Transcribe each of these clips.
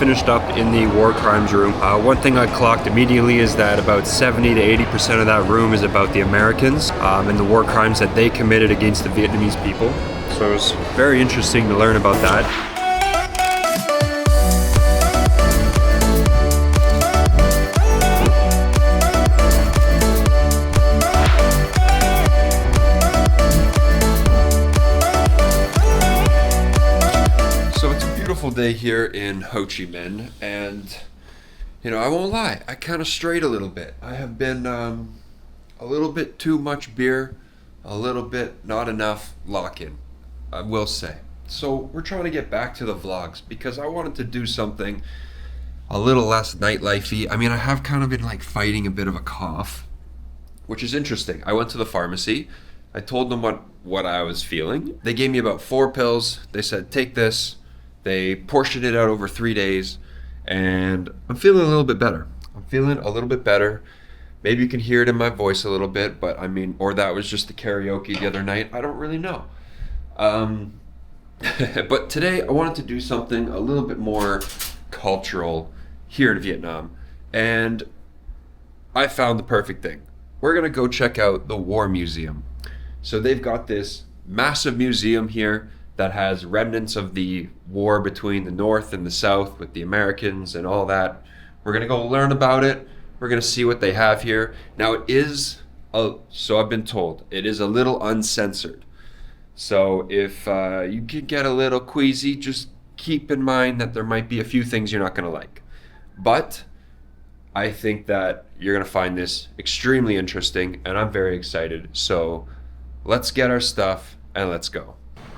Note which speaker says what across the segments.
Speaker 1: finished up in the war crimes room. One thing I clocked immediately is that about 70 to 80% of that room is about the Americans and the war crimes that they committed against the Vietnamese people. So it was very interesting to learn about that. Day here in Ho Chi Minh, and you know, I won't lie, I kind of strayed a little bit. I have been a little bit too much beer, a little bit not enough lock-in, I will say. So we're trying to get back to the vlogs because I wanted to do something a little less nightlifey. I mean, I have kind of been like fighting a bit of a cough, which is interesting. I went to the pharmacy, I told them what I was feeling. They gave me about 4 pills. They said, take this. They portioned it out over 3 days, and I'm feeling a little bit better. Maybe you can hear it in my voice a little bit, but I mean, or that was just the karaoke the other night. I don't really know. But today I wanted to do something a little bit more cultural here in Vietnam, and I found the perfect thing. We're gonna go check out the War Museum. So they've got this massive museum here that has remnants of the war between the North and the South with the Americans and all that. We're gonna go learn about it. We're gonna see what they have here. Now it is, so I've been told, it is a little uncensored. So if you can get a little queasy, just keep in mind that there might be a few things you're not gonna like. But I think that you're gonna find this extremely interesting, and I'm very excited. So let's get our stuff and let's go.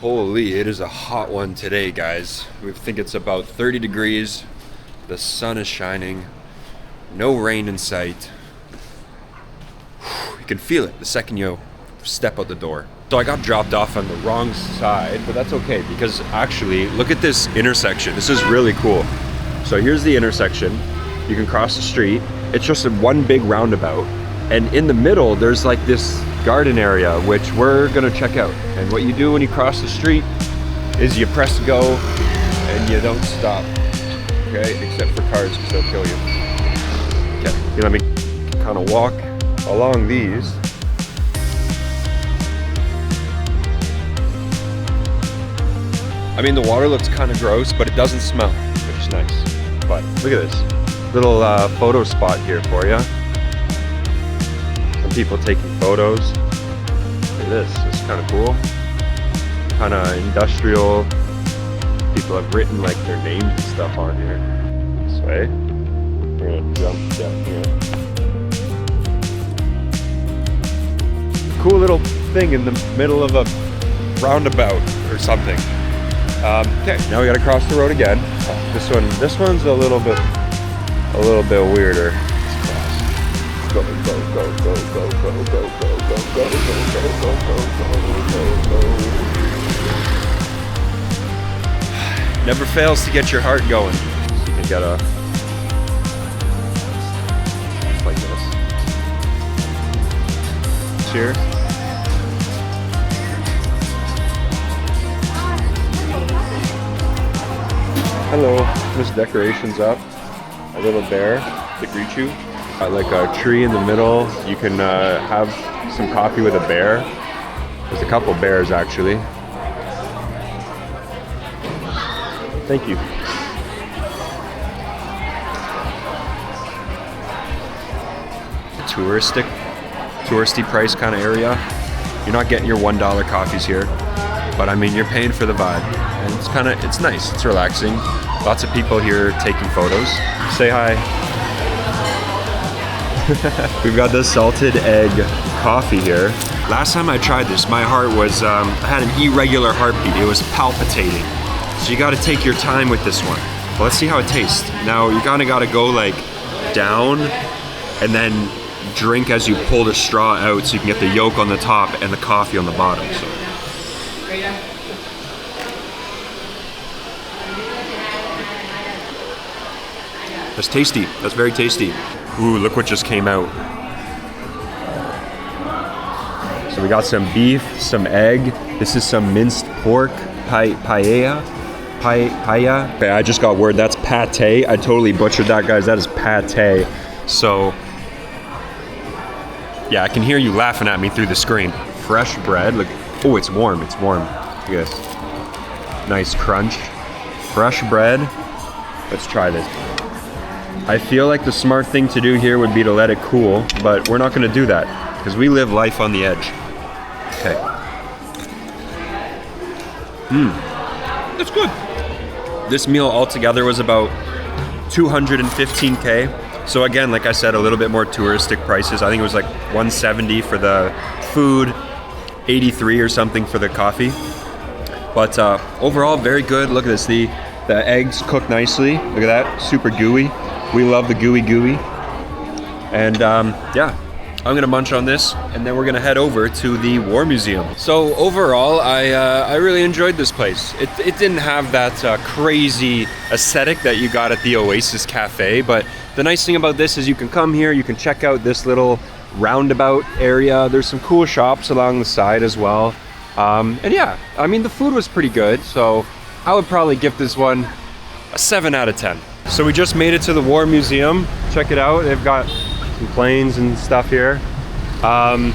Speaker 1: Holy, it is a hot one today, guys. We think it's about 30 degrees. The sun is shining. No rain in sight. You can feel it the second you step out the door. So I got dropped off on the wrong side, but that's okay because actually, look at this intersection. This is really cool. So here's the intersection. You can cross the street. It's just one big roundabout. And in the middle, there's like this garden area, which we're gonna check out. And what you do when you cross the street is you press go and you don't stop, okay? Except for cars, because they'll kill you. Okay, you let me kind of walk along these. I mean, the water looks kind of gross, but it doesn't smell, which is nice. But look at this little photo spot here for you. People taking photos. Look at this. It's kind of cool. Kind of industrial. People have written like their names and stuff on here. This way. We're gonna jump down here. Cool little thing in the middle of a roundabout or something. Okay, now we gotta cross the road again. This one's a little bit weirder. Go, go, go, go, go, go, go, go, go, go, go, go, go, go. Never fails to get your heart going. You gotta, just like this. Cheers. Hello. This decoration's up. A little bear to greet you. Like a tree in the middle. You can have some coffee with a bear. There's a couple bears actually. Thank you. Touristy price kind of area. You're not getting your $1 coffees here, but I mean you're paying for the vibe, and it's nice. It's relaxing. Lots of people here taking photos. Say hi. We've got the salted egg coffee here. Last time I tried this, my heart was, I had an irregular heartbeat. It was palpitating. So you gotta take your time with this one. Well, let's see how it tastes. Now, you kinda gotta go like down and then drink as you pull the straw out so you can get the yolk on the top and the coffee on the bottom. So. That's tasty. That's very tasty. Ooh, look what just came out. So we got some beef, some egg. This is some minced pork, paella. Paya. Okay, I just got word that's pate. I totally butchered that, guys. That is pate. So, yeah, I can hear you laughing at me through the screen. Fresh bread. Look. Oh, it's warm. It's warm. Look at this. Nice crunch. Fresh bread. Let's try this. I feel like the smart thing to do here would be to let it cool, but we're not going to do that because we live life on the edge. Okay. That's good. This meal altogether was about 215K. So again, like I said, a little bit more touristic prices. I think it was like 170 for the food, 83 or something for the coffee. But overall, very good. Look at this. The eggs cook nicely. Look at that. Super gooey. We love the gooey. And yeah, I'm gonna munch on this, and then we're gonna head over to the War Museum. So overall, I really enjoyed this place. It didn't have that crazy aesthetic that you got at the Oasis Cafe, but the nice thing about this is you can come here, you can check out this little roundabout area. There's some cool shops along the side as well. And yeah, I mean, the food was pretty good, so I would probably give this one a 7 out of 10. So we just made it to the War Museum. Check it out. They've got some planes and stuff here. That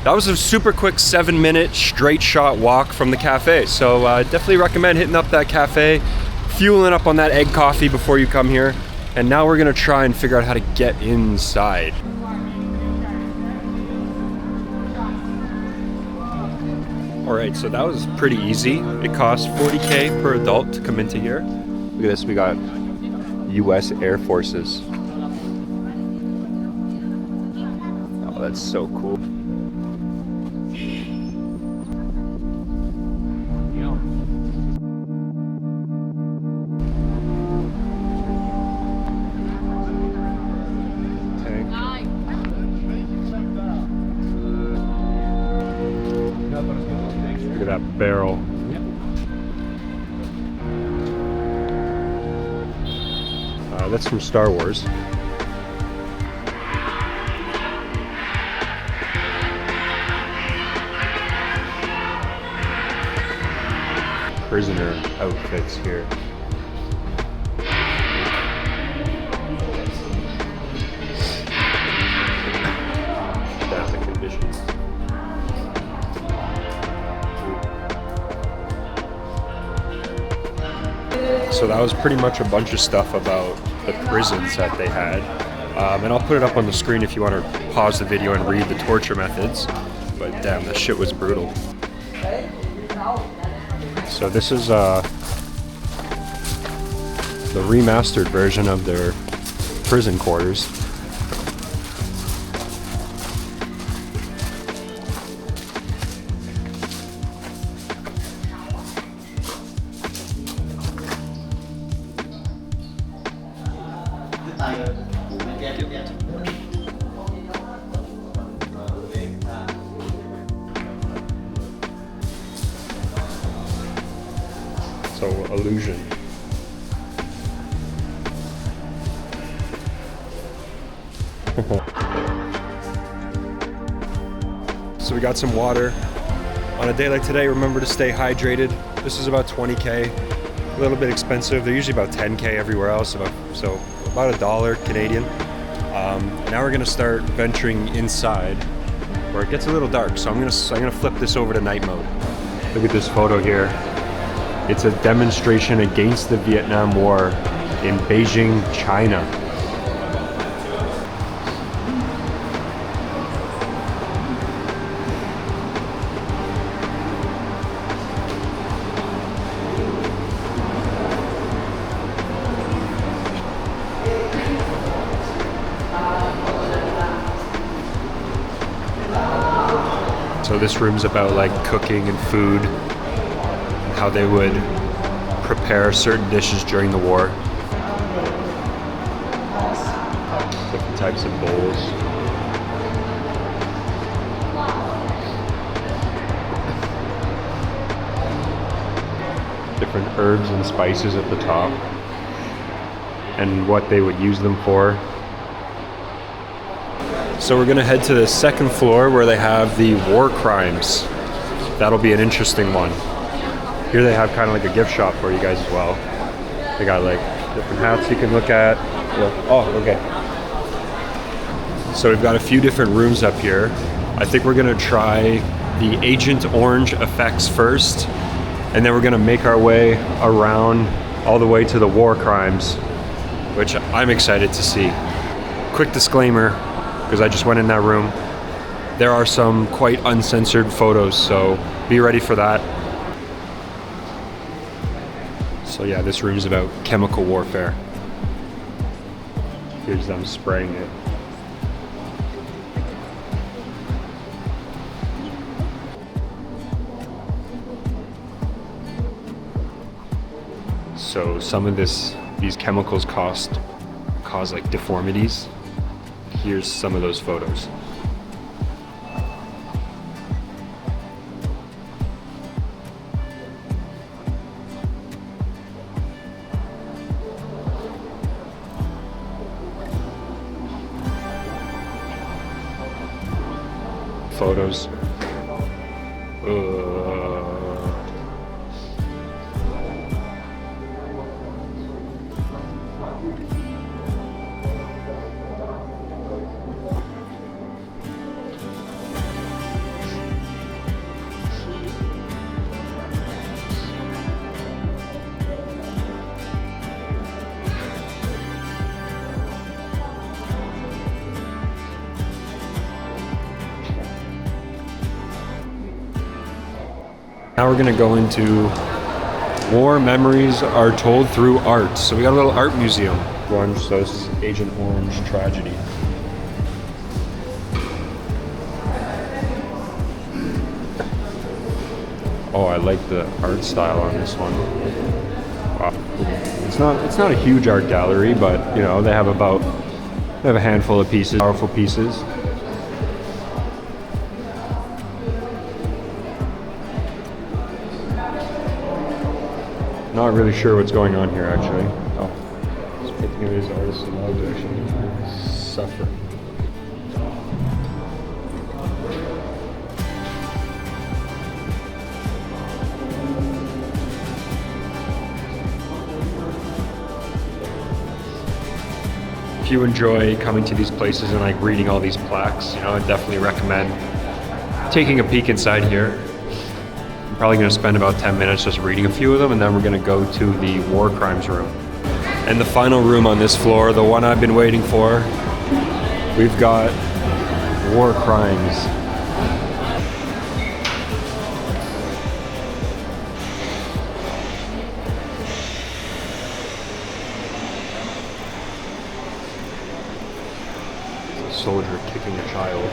Speaker 1: was a super quick 7-minute straight shot walk from the cafe. So definitely recommend hitting up that cafe, fueling up on that egg coffee before you come here. And now we're gonna try and figure out how to get inside. All right, so that was pretty easy. It cost 40K per adult to come into here. Look at this, we got US Air Forces. Oh, that's so cool. Look at that barrel. That's from Star Wars. Prisoner outfits here. That's the conditions. So that was pretty much a bunch of stuff about the prisons that they had. And I'll put it up on the screen if you want to pause the video and read the torture methods. But damn, that shit was brutal. So this is the remastered version of their prison quarters. So, illusion. So we got some water. On a day like today, remember to stay hydrated. This is about 20K, a little bit expensive. They're usually about 10K everywhere else, so about $1 Canadian. Now we're gonna start venturing inside, where it gets a little dark. So I'm gonna flip this over to night mode. Look at this photo here. It's a demonstration against the Vietnam War in Beijing, China. So this room's about like cooking and food, how they would prepare certain dishes during the war. Different types of bowls. Different herbs and spices at the top, and what they would use them for. So we're gonna head to the second floor where they have the war crimes. That'll be an interesting one.
Speaker 2: Here they have kind of like a gift shop for you guys as well. They got like different hats you can look at. Oh, okay. So we've got a few different rooms up here. I think we're gonna try the Agent Orange effects first, and then we're gonna make our way around all the way to the war crimes, which I'm excited to see. Quick disclaimer, because I just went in that room. There are some quite uncensored photos, so be ready for that. So yeah, this room is about chemical warfare. Here's them spraying it. So some of these chemicals cause like deformities. Here's some of those photos. Photos. Now we're gonna go into War Memories Are Told Through Art. So we got a little art museum. Orange, so this is Agent Orange Tragedy. Oh, I like the art style on this one. Wow. It's not a huge art gallery, but you know, they have a handful of pieces, powerful pieces. Not really sure what's going on here actually. Oh, it's picking of his artists and logs actually suffer. If you enjoy coming to these places and like reading all these plaques, you know, I definitely recommend taking a peek inside here. Probably going to spend about 10 minutes just reading a few of them, and then we're going to go to the war crimes room. And the final room on this floor, the one I've been waiting for, we've got war crimes. A soldier kicking a child.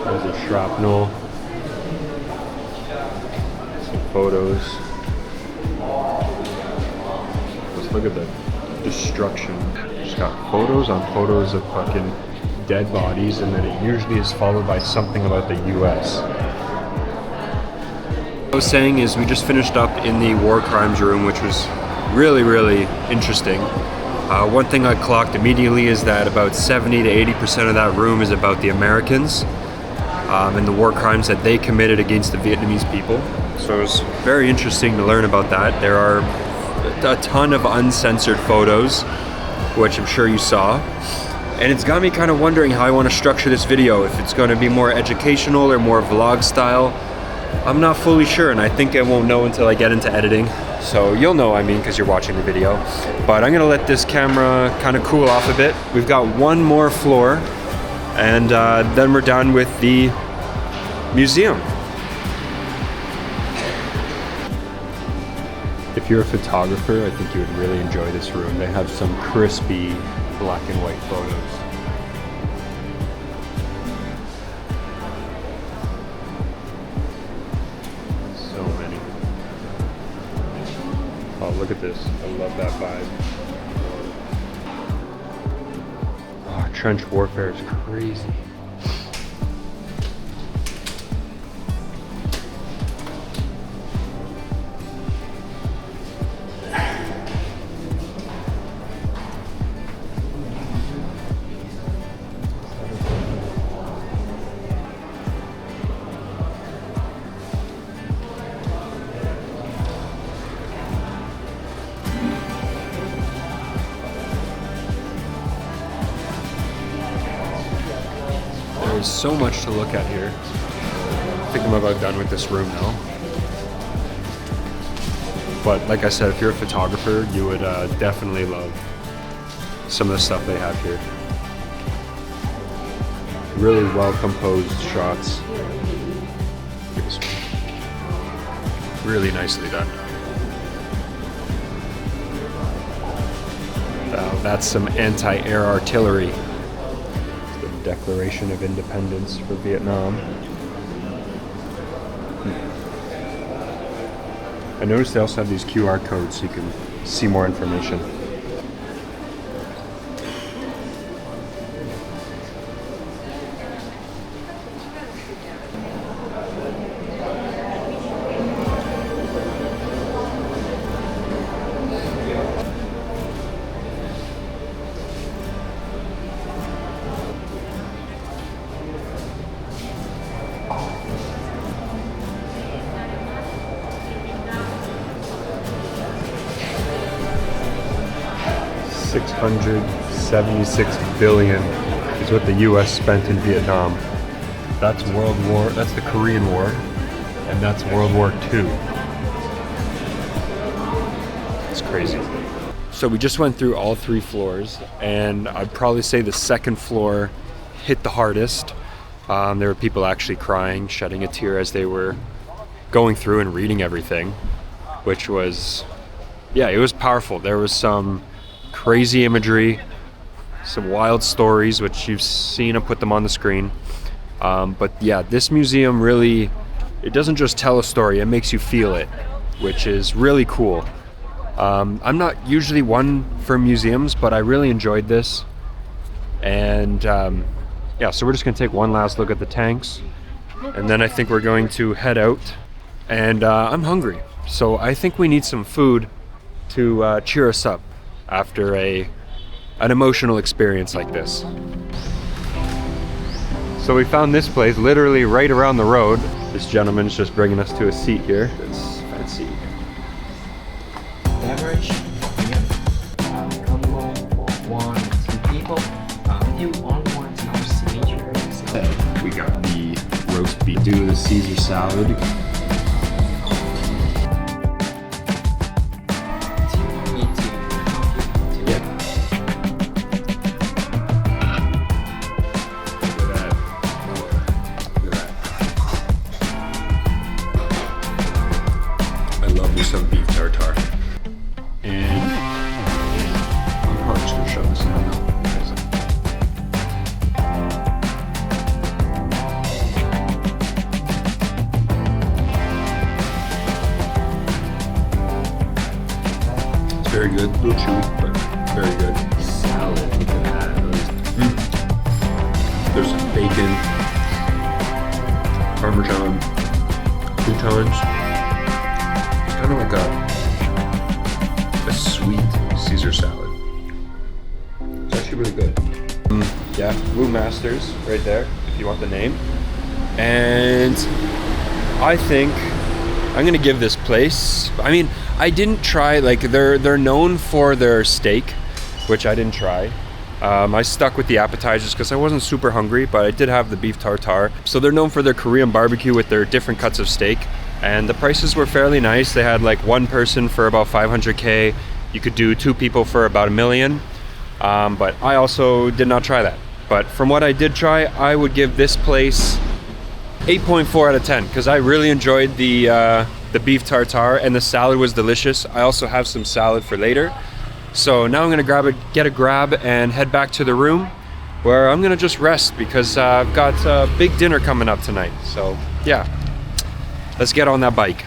Speaker 2: There's a shrapnel, some photos. Just look at the destruction. Just got photos on photos of fucking dead bodies, and then it usually is followed by something about the US. What I was saying is we just finished up in the war crimes room, which was really, really interesting. One thing I clocked immediately is that about 70 to 80% of that room is about the Americans and the war crimes that they committed against the Vietnamese people. So it was very interesting to learn about that. There are a ton of uncensored photos, which I'm sure you saw. And it's got me kind of wondering how I want to structure this video, if it's going to be more educational or more vlog style. I'm not fully sure, and I think I won't know until I get into editing. So you'll know, I mean, because you're watching the video. But I'm going to let this camera kind of cool off a bit. We've got one more floor, and then we're done with the museum. If you're a photographer, I think you would really enjoy this room. They have some crispy black and white photos. So many. Oh, look at this. I love that vibe. Oh, trench warfare is crazy. There's so much to look at here. I think I'm about done with this room now. But like I said, if you're a photographer, you would definitely love some of the stuff they have here. Really well composed shots. Look at this one. Really nicely done. Wow, that's some anti-air artillery. Declaration of Independence for Vietnam. I noticed they also have these QR codes so you can see more information. $676 billion is what the U.S. spent in Vietnam. That's that's the Korean War, and that's World War II. It's crazy. So we just went through all 3 floors, and I'd probably say the second floor hit the hardest. There were people actually crying, shedding a tear as they were going through and reading everything, which was, yeah, it was powerful. There was some crazy imagery, some wild stories, which you've seen. I put them on the screen. But yeah, this museum really, it doesn't just tell a story, it makes you feel it, which is really cool. I'm not usually one for museums, but I really enjoyed this. And yeah, so we're just gonna take one last look at the tanks, and then I think we're going to head out. And I'm hungry, so I think we need some food to cheer us up after an emotional experience like this. So we found this place literally right around the road. This gentleman's just bringing us to a seat here. It's fancy.
Speaker 3: Beverage, combo for 1 or 2 people. You only want our signature.
Speaker 2: We got the roast beef, do the Caesar salad. Some beef tartare. And I'm probably just gonna shove this in my mouth. It's very good, a little chewy, but very good.
Speaker 3: Salad, look at that.
Speaker 2: There's some bacon, Parmesan, croutons. Kind of like a sweet Caesar salad. It's actually really good. Yeah, Blue Masters right there, if you want the name. And I think I'm gonna give this place, I mean, I didn't try, like they're known for their steak, which I didn't try. I stuck with the appetizers because I wasn't super hungry, but I did have the beef tartare. So they're known for their Korean barbecue with their different cuts of steak. And the prices were fairly nice. They had like 1 person for about 500K. You could do 2 people for about $1 million. But I also did not try that. But from what I did try, I would give this place 8.4 out of 10 because I really enjoyed the beef tartare and the salad was delicious. I also have some salad for later. So now I'm gonna get a grab and head back to the room where I'm gonna just rest because I've got a big dinner coming up tonight. So yeah, let's get on that bike.